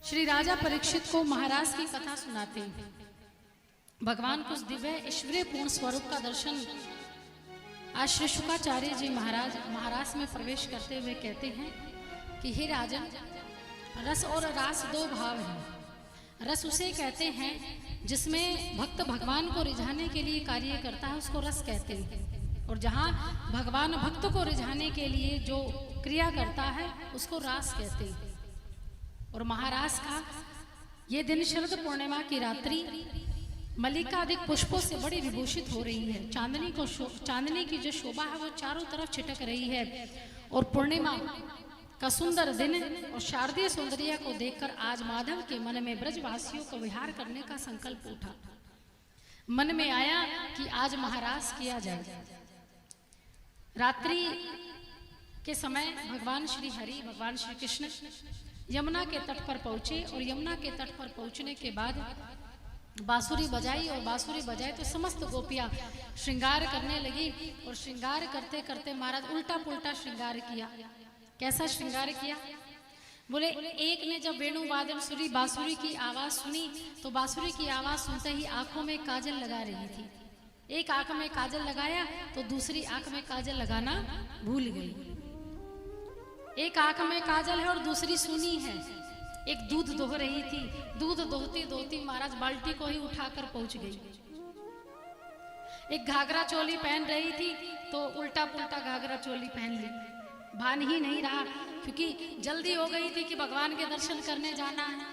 श्री राजा परीक्षित को महाराज की कथा सुनाते हैं। भगवान को उस दिव्य ईश्वरीय पूर्ण स्वरूप का दर्शन आज श्री शुकाचार्य जी महाराज में प्रवेश करते हुए कहते हैं कि हे राजन, रस और रास दो भाव हैं। रस उसे कहते हैं जिसमें भक्त भगवान को रिझाने के लिए कार्य करता है, उसको रस कहते हैं। और जहाँ भगवान भक्त को रिझाने के लिए जो क्रिया करता है उसको रास कहते हैं। और महाराज का ये दिन शरद पूर्णिमा की रात्रि मल्लिका अधिक पुष्पों से बड़ी विभूषित हो रही है। चांदनी की जो शोभा है वो चारों तरफ छिटक रही है। और पूर्णिमा का सुंदर दिन और शारदीय सौंदर्य को देखकर आज माधव के मन में ब्रजवासियों को विहार करने का संकल्प उठा। मन में आया कि आज महाराज किया जाए। रात्रि के समय भगवान श्री हरि, भगवान श्री कृष्ण यमुना के तट पर पहुंचे। और यमुना के तट पर पहुंचने के बाद बांसुरी बजाई। और बांसुरी बजाई तो समस्त गोपियां श्रृंगार करने लगी। और श्रृंगार करते करते महाराज उल्टा पुल्टा श्रृंगार किया। कैसा श्रृंगार किया? बोले एक ने जब वेणु वादन सुरी बांसुरी की आवाज सुनी तो बांसुरी की आवाज सुनते ही आंखों में काजल लगा रही थी। एक आंख में काजल लगाया तो दूसरी आंख में काजल लगाना भूल गई। एक आंख में काजल है और दूसरी सुनी है। एक दूध दोह रही थी, दूध दोहती दोहती महाराज बाल्टी को ही उठाकर पहुंच गई। एक घाघरा चोली पहन रही थी तो उल्टा पुल्टा घाघरा चोली पहन ली। भान ही नहीं रहा, क्योंकि जल्दी हो गई थी कि भगवान के दर्शन करने जाना है,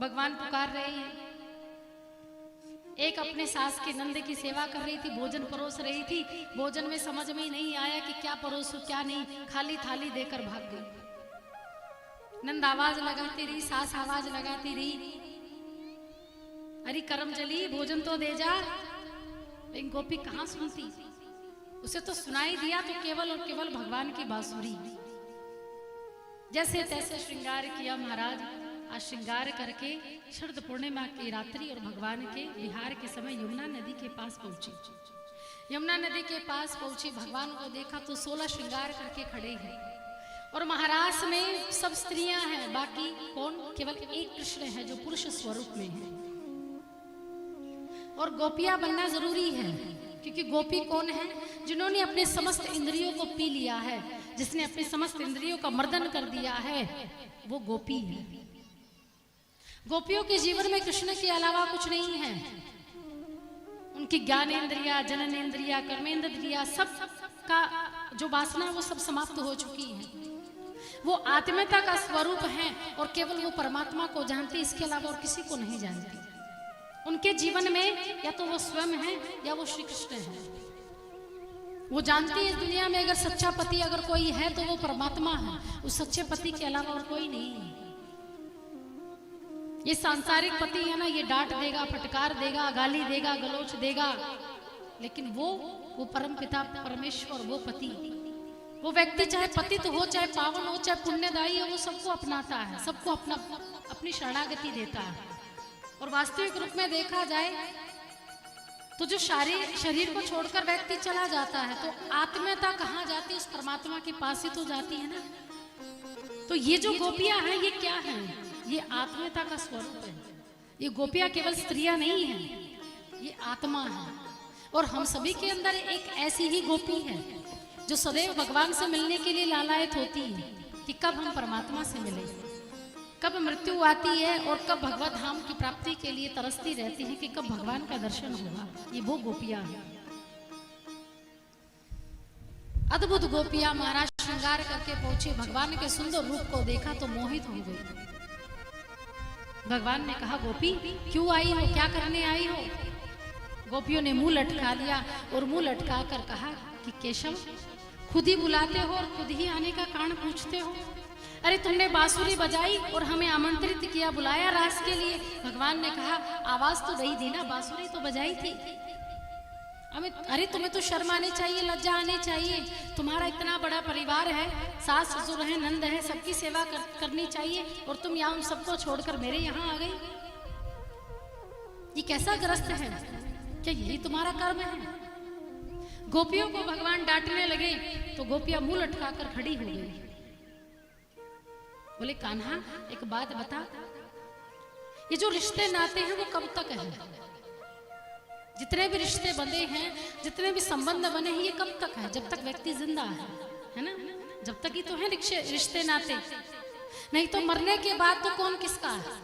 भगवान पुकार रहे हैं। एक अपने सास के नंद की सेवा कर रही थी, भोजन परोस रही थी। भोजन में समझ में ही नहीं आया कि क्या परोसूं क्या नहीं, खाली थाली देकर भाग गई। नंद आवाज लगाती रही, सास आवाज लगाती रही, अरे करम जली भोजन तो दे जा। लेकिन गोपी कहां सुनती, उसे तो सुनाई दिया तो केवल और केवल भगवान की बांसुरी। जैसे तैसे श्रृंगार किया महाराज। आज श्रृंगार करके शरद पूर्णिमा की रात्रि और भगवान के विहार के समय यमुना नदी के पास पहुंची। यमुना नदी के पास पहुंची, भगवान को देखा तो 16 श्रृंगार करके खड़े हैं। और महाराज में सब स्त्रियां हैं, बाकी कौन? केवल एक कृष्ण है जो पुरुष स्वरूप में है। और गोपियां बनना जरूरी है, क्योंकि गोपी कौन है? जिन्होंने अपने समस्त इंद्रियों को पी लिया है, जिसने अपने समस्त इंद्रियों का मर्दन कर दिया है, वो गोपी है। गोपियों के जीवन में कृष्ण के अलावा कुछ नहीं है। उनकी ज्ञानेंद्रिया, जननेंद्रिया, कर्मेंद्रिया, सब का जो वासना है वो सब समाप्त हो चुकी है। वो आत्मीयता का स्वरूप है और केवल वो परमात्मा को जानती, इसके अलावा और किसी को नहीं जानती। उनके जीवन में या तो वो स्वयं है या वो श्री कृष्ण है। वो जानती है इस दुनिया में अगर सच्चा पति अगर कोई है तो वो परमात्मा है। उस सच्चे पति के अलावा और कोई नहीं है। ये सांसारिक पति है ना, ये डांट देगा, फटकार देगा, गाली देगा, गलोच देगा, लेकिन वो परम पिता परमेश्वर, वो पति, वो व्यक्ति चाहे पतित हो, चाहे पावन हो, चाहे पुण्यदायी हो, वो सबको अपनाता है, सबको अपनी शरणागति देता है। और वास्तविक रूप में देखा जाए तो जो शरीर को छोड़कर व्यक्ति चला जाता है तो आत्मीयता कहाँ जाती है? उस परमात्मा के पास ही तो जाती है ना। तो ये जो गोपियां हैं ये क्या हैं? ये आत्मीयता का स्वरूप है। ये गोपियां केवल स्त्रियां नहीं हैं, ये आत्मा है। और हम सभी के अंदर एक ऐसी ही गोपी है जो सदैव भगवान से मिलने के लिए लालायत होती है कि कब हम परमात्मा से मिले, कब मृत्यु आती है और कब भगवत धाम की प्राप्ति के लिए तरसती रहती है कि कब भगवान का दर्शन होगा। ये वो गोपियां हैं, अद्भुत गोपियां। महाराज श्रृंगार करके पहुंचे, भगवान के सुंदर रूप को देखा तो मोहित हो गई। भगवान ने कहा, गोपी क्यों आई हो, क्या करने आई हो? गोपियों ने मुंह लटका लिया और मुंह लटका कर कहा कि केशव, खुद ही बुलाते हो और खुद ही आने का कारण पूछते हो। अरे तुमने बांसुरी बजाई और हमें आमंत्रित किया, बुलाया रास के लिए। भगवान ने कहा, आवाज तो दही दी ना, बांसुरी तो बजाई थी। अरे तुम्हें तो शर्म आनी चाहिए, लज्जा आनी चाहिए। तुम्हारा इतना बड़ा परिवार है, सास ससुर है, नंद है, सबकी सेवा करनी चाहिए और तुम यहाँ उन सबको छोड़कर मेरे यहाँ आ गई। ये कैसा ग्रस्त है? क्या यही तुम्हारा कर्म है? गोपियों को भगवान डांटने लगे तो गोपियां मुंह लटकाकर खड़ी हो गई। बोले कान्हा एक बात बता, ये जो रिश्ते नाते हैं वो कब तक है? जितने भी रिश्ते बंधे हैं, जितने भी संबंध बने हैं, ये कब तक है? जब तक व्यक्ति जिंदा है ना? जब तक ही तो है रिश्ते नाते, नहीं तो मरने के बाद तो कौन किसका है?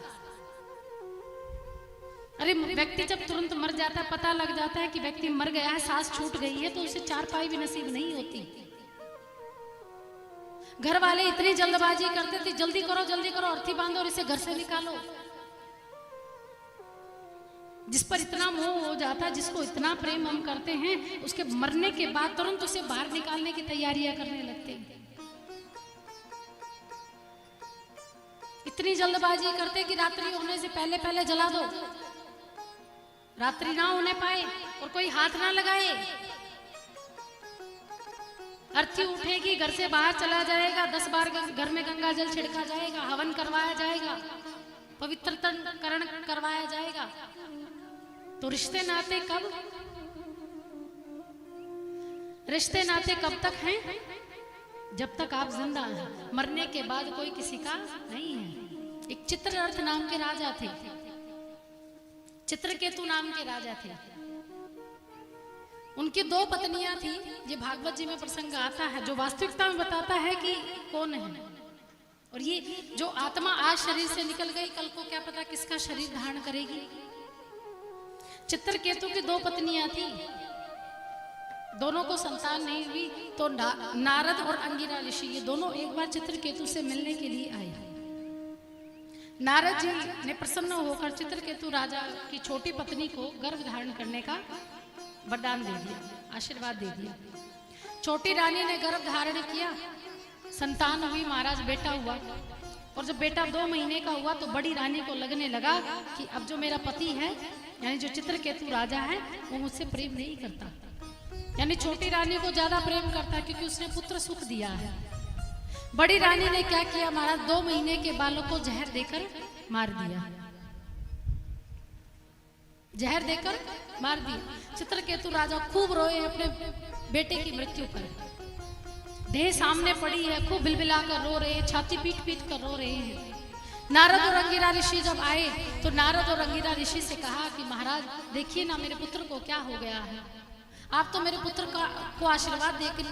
अरे व्यक्ति जब तुरंत मर जाता है, पता लग जाता है कि व्यक्ति मर गया है, सांस छूट गई है, तो उसे चारपाई भी नसीब नहीं होती। घर वाले इतनी जल्दबाजी करते थे, जल्दी करो अर्थी बांधो और इसे घर से निकालो। जिस पर इतना मोह हो जाता है, जिसको इतना प्रेम हम करते हैं, उसके मरने के बाद तुरंत उसे बाहर निकालने की तैयारियां करने लगते हैं। इतनी जल्दबाजी करते कि रात्रि होने से पहले पहले जला दो, रात्रि ना होने पाए और कोई हाथ ना लगाए। अर्थी उठेगी, घर से बाहर चला जाएगा, 10 बार घर में गंगा जल छिड़का जाएगा, हवन करवाया जाएगा, पवित्रकरण करवाया जाएगा। तो रिश्ते नाते कब? रिश्ते नाते कब तक हैं? जब तक आप जिंदा हैं। मरने के बाद कोई किसी का नहीं है। एक चित्ररथ नाम के राजा थे, चित्रकेतु नाम के राजा थे। उनकी 2 पत्नियां थी। ये भागवत जी में प्रसंग आता है जो वास्तविकता में बताता है कि कौन है। और ये जो आत्मा आज शरीर से निकल गई, कल को क्या पता किसका शरीर धारण करेगी। चित्रकेतु की 2 पत्नियां थी, दोनों को संतान नहीं हुई, तो नारद और अंगिरा ऋषि ये दोनों एक बार चित्रकेतु से मिलने के लिए आए। नारद जी ने प्रसन्न होकर चित्रकेतु राजा की छोटी पत्नी को गर्भ धारण करने का वरदान दे दिया, आशीर्वाद दे दिया। छोटी रानी ने गर्भ धारण किया, संतान हुई, महाराज बेटा हुआ। और जब बेटा 2 महीने का हुआ तो बड़ी रानी को लगने लगा कि अब जो मेरा पति है, यानी जो चित्रकेतु राजा है, वो मुझसे प्रेम नहीं करता। यानी छोटी रानी को ज्यादा प्रेम करता है क्योंकि उसने पुत्र सुख दिया है। बड़ी रानी ने क्या किया महाराज, 2 महीने के बालक को जहर देकर मार दिया, जहर देकर मार दिया। चित्रकेतु राजा खूब रोए अपने बेटे की मृत्यु पर। देह सामने पड़ी है, खूब बिलबिला कर रो रहे हैं, छाती पीट पीट कर रो रहे हैं। नारद और अंगिरा ऋषि जब आए तो नारद और अंगिरा ऋषि से कहा कि महाराज देखिए ना, मेरे पुत्र को क्या हो गया है। आप तो मेरे पुत्र को आशीर्वाद देकर,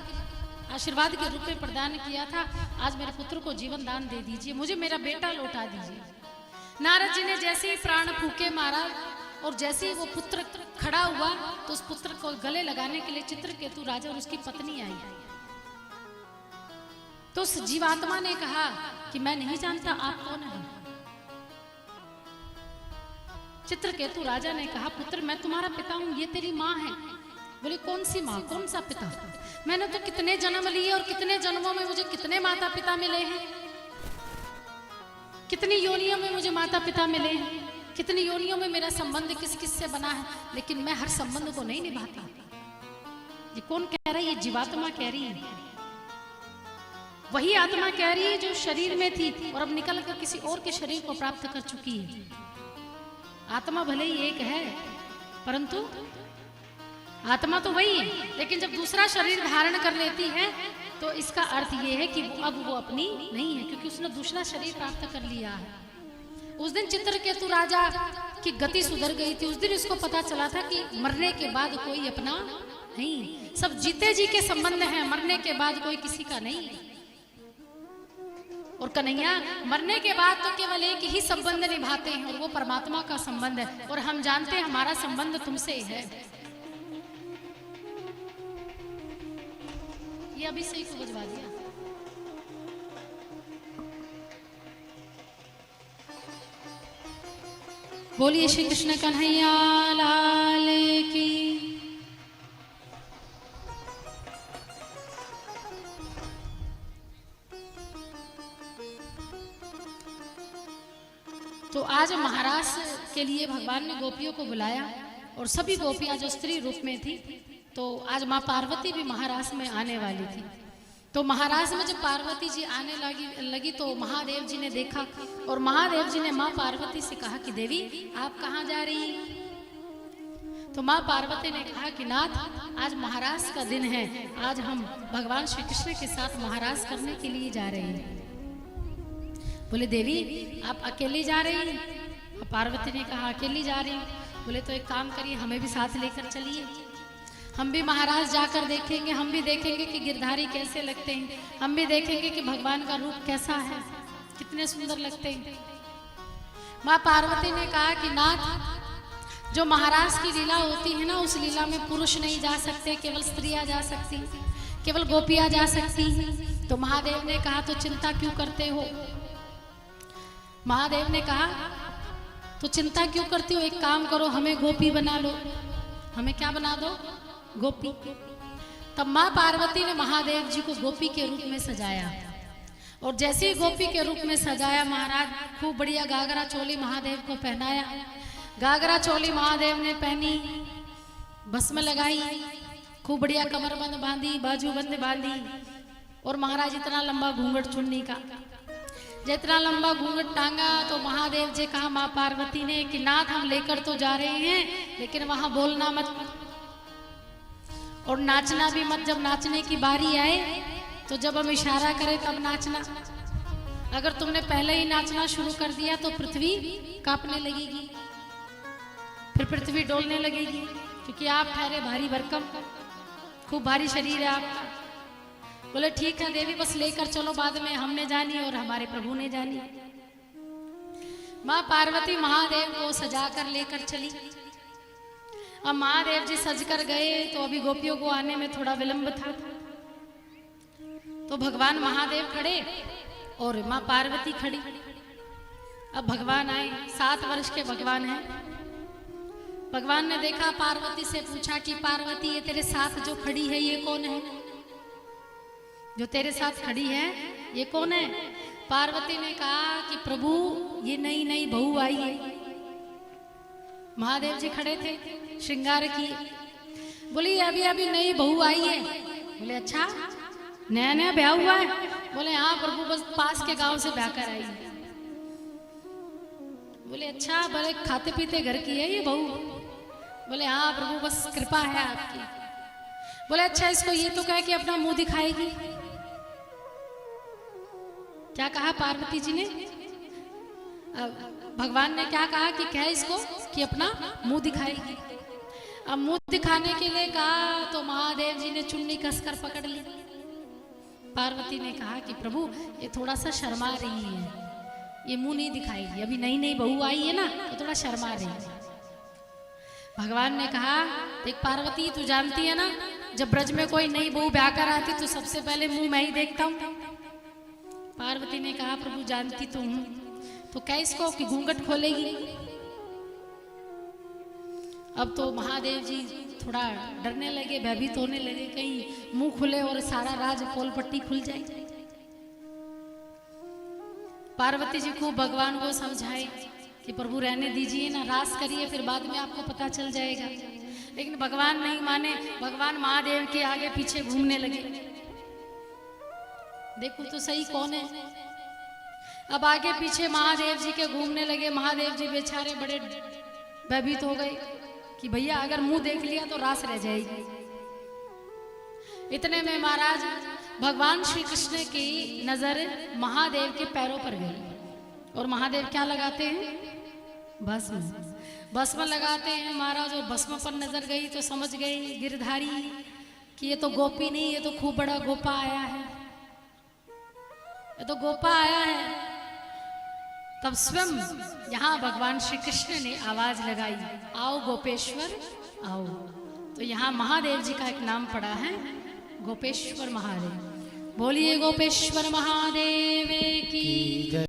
आशीर्वाद के रूप में प्रदान किया था, आज मेरे पुत्र को जीवन दान दे दीजिए, मुझे मेरा बेटा लौटा दीजिए। नारद जी ने जैसे ही प्राण फूके महाराज, और जैसे ही वो पुत्र खड़ा हुआ तो उस पुत्र को गले लगाने के लिए चित्रकेतु राजा और उसकी पत्नी आई। तो उस जीवात्मा ने कहा कि मैं नहीं जानता आप कौन हैं। चित्रकेतु राजा ने कहा पुत्र मैं तुम्हारा पिता हूं, ये तेरी माँ है। बोले कौन सी माँ, कौन सा पिता? मैंने तो कितने जन्म लिए और कितने जन्मों में मुझे कितने माता पिता मिले हैं, कितनी योनियों में मुझे माता पिता मिले हैं, कितनी योनियों में मेरा संबंध किस किस से बना है, लेकिन मैं हर संबंध को नहीं निभाता। ये कौन कह रहा है? ये जीवात्मा कह रही है। वही आत्मा कह रही है जो शरीर में थी और अब निकल कर किसी और के शरीर को प्राप्त कर चुकी है। आत्मा भले ही एक है, परंतु आत्मा तो वही है, लेकिन जब दूसरा शरीर धारण कर लेती है तो इसका अर्थ ये है कि अब वो अपनी नहीं है, क्योंकि उसने दूसरा शरीर प्राप्त कर लिया है। उस दिन चित्रकेतु राजा की गति सुधर गई थी। उस दिन इसको पता चला था कि मरने के बाद कोई अपना नहीं, सब जीते जी के संबंध हैं, मरने के बाद कोई किसी का नहीं। और कन्हैया मरने के बाद तो केवल एक ही संबंध निभाते हैं और वो परमात्मा का संबंध है, और हम जानते हैं हमारा संबंध तुमसे है। ये अभी से ही को बुझवा दिया। बोलिए श्री कृष्ण कन्हैया लाल की। तो आज महाराज के लिए भगवान ने गोपियों को बुलाया और सभी गोपियां जो स्त्री रूप में थी, तो आज माँ पार्वती भी महाराज में आने वाली थी। तो महाराज में जब पार्वती जी आने लगी तो महादेव जी ने देखा और महादेव जी ने माँ पार्वती से कहा कि देवी आप कहाँ जा रही हैं? तो माँ पार्वती ने कहा कि नाथ आज महाराज का दिन है, आज हम भगवान श्री कृष्ण के साथ महाराज करने के लिए जा रहे हैं। बोले देवी आप अकेली जा रही हैं? पार्वती ने कहा अकेली जा रही हूँ। बोले तो एक काम करिए, हमें भी साथ लेकर चलिए, हम भी महाराज जाकर देखेंगे, हम भी देखेंगे कि गिरधारी कैसे लगते हैं, हम भी देखेंगे कि भगवान का रूप कैसा है, कितने सुंदर लगते हैं। माँ पार्वती ने कहा कि नाथ, जो महाराज की लीला होती है ना, उस लीला में पुरुष नहीं जा सकते, केवल स्त्रियां जा सकती, केवल गोपियां जा सकती। तो महादेव ने कहा तो चिंता क्यों करते हो? महादेव ने कहा तो चिंता क्यों करती हो, एक काम करो, हमें गोपी बना लो। हमें क्या बना दो? गोपी। तब माँ पार्वती ने महादेव जी को गोपी के रूप में सजाया, और जैसे ही गोपी के रूप में सजाया, महाराज खूब बढ़िया घाघरा चोली महादेव को पहनाया। घाघरा चोली महादेव ने पहनी, भस्म लगाई, खूब बढ़िया कमरबंद बांधी, बाजूबंद बांधी, और महाराज इतना लंबा घूंघट चुन्नी का, जितना लंबा घूंघट टांगा। तो महादेव जी कहा माँ पार्वती ने कि नाथ हम लेकर तो जा रहे हैं, लेकिन वहां बोलना मत और नाचना भी मत। जब नाचने की बारी आए तो जब हम इशारा करें तब नाचना। अगर तुमने पहले ही नाचना शुरू कर दिया तो पृथ्वी कांपने लगेगी, फिर पृथ्वी डोलने लगेगी, क्योंकि आप ठहरे भारी भरकम, खूब भारी शरीर है आपका। बोले ठीक है देवी, बस लेकर चलो, बाद में हमने जानी और हमारे प्रभु ने जानी। माँ पार्वती महादेव को सजाकर लेकर चली। अब महादेव जी सजकर गए तो अभी गोपियों को आने में थोड़ा विलंब था। तो भगवान महादेव खड़े और माँ पार्वती खड़ी। अब भगवान आए, 7 वर्ष के भगवान हैं। भगवान ने देखा, पार्वती से पूछा कि पार्वती ये तेरे साथ जो खड़ी है ये कौन है? जो तेरे साथ खड़ी है ये कौन है? पार्वती ने कहा कि प्रभु ये नई नई बहू आई है। महादेव जी खड़े थे, श्रृंगार किए। बोली अभी अभी नई बहू आई है। बोले अच्छा, नया नया ब्याह हुआ है? बोले हाँ प्रभु, बस पास के गांव से ब्याह कर आई है। बोले अच्छा, बोले खाते पीते घर की है ये बहू? बोले हाँ प्रभु, बस कृपा है आपकी। बोले अच्छा, इसको ये तो कहे कि अपना मुंह दिखाएगी। क्या कहा पार्वती जी ने? भगवान ने क्या कहा कि कह इसको कि अपना मुंह दिखाएगी। अब मुंह दिखाने के लिए कहा तो महादेव जी ने चुन्नी कसकर पकड़ ली। पार्वती ने कहा कि प्रभु ये थोड़ा सा शर्मा रही है, ये मुंह नहीं दिखाएगी, अभी नई नई बहू आई है ना, तो थोड़ा शर्मा रही है। भगवान ने कहा देख पार्वती, तू जानती है ना, जब ब्रज में कोई नई बहू ब्याह कर आती तो सबसे पहले मुंह मैं ही देखता हूँ। पार्वती ने कहा प्रभु जानती तो हूं, तो क्या इसको कि घूंघट खोलेगी? अब तो महादेव जी थोड़ा डरने लगे, भयभीत होने लगे, कहीं मुंह खुले और सारा राज पोल पट्टी खुल जाए। पार्वती जी को भगवान को समझाए कि प्रभु रहने दीजिए ना, रास करिए, फिर बाद में आपको पता चल जाएगा। लेकिन भगवान नहीं माने, भगवान महादेव के आगे पीछे घूमने लगे। देखो तो सही कौन है। अब आगे पीछे महादेव जी के घूमने लगे। महादेव जी बेचारे बड़े भयभीत हो गए कि भैया अगर मुंह देख लिया तो रास रह जाएगी। इतने में महाराज भगवान श्री कृष्ण की नजर महादेव के पैरों पर गई, और महादेव क्या लगाते हैं? भस्म। भस्म लगाते हैं महाराज, और भस्म पर नजर गई तो समझ गई गिरधारी कि ये तो गोपी नहीं, ये तो खूब बड़ा गोपा आया है, ये तो गोपा आया है। तब स्वयं यहाँ भगवान श्री कृष्ण ने आवाज लगाई, आओ गोपेश्वर आओ। तो यहाँ महादेव जी का एक नाम पड़ा है, गोपेश्वर महादेव। बोलिए गोपेश्वर महादेव की।